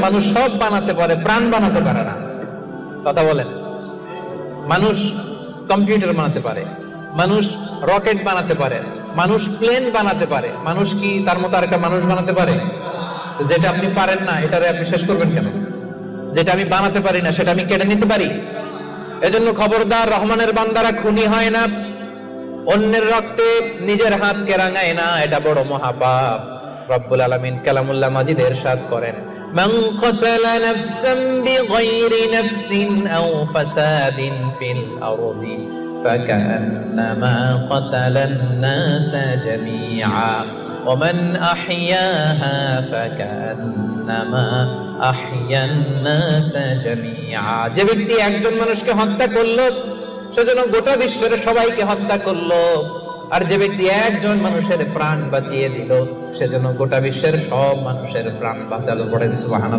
মানুষ সব বানাতে পারে, প্রাণ বানাতে পারে না। কথা বলেন। মানুষ কম্পিউটার বানাতে পারে, মানুষ রকেট বানাতে পারে, মানুষ প্লেন বানাতে পারে। মানুষ কি তার মতো আরেকটা মানুষ বানাতে পারে? তো যেটা আপনি পারেন না, এটারে আপনি শেষ করবেন কেন? যেটা আমি বানাতে পারি না, সেটা আমি কেড়ে নিতে পারি? এজন্য খবরদার, রহমানের বান্দারা খুনি হয় না, অন্যের রক্তে নিজের হাতকে রাঙায় না, এটা বড় মহাপাপ। রব্বুল আলামিন কালামুল্লাহ মাজিদে ইরশাদ করেন, মান কাতালা নাফসান বিগাইরি নাফসিন আও ফাসাদিন ফিল আরদি ফাকান্নামা কাতালান নাসা জামিআ ওয়া মান আহইয়াহা ফাকান্নামা আহইয়ান নাসা জামিআ। যে ব্যক্তি একজন মানুষকে হত্যা করলো, সেজন্য গোটা বিশ্বের সবাইকে হত্যা করলো। আর যে ব্যক্তি একজন মানুষের প্রাণ বাঁচিয়ে দিল, সেজন্য গোটা বিশ্বের সব মানুষের প্রাণ বাঁচালো। পড়েন সুবহানাল্লাহ।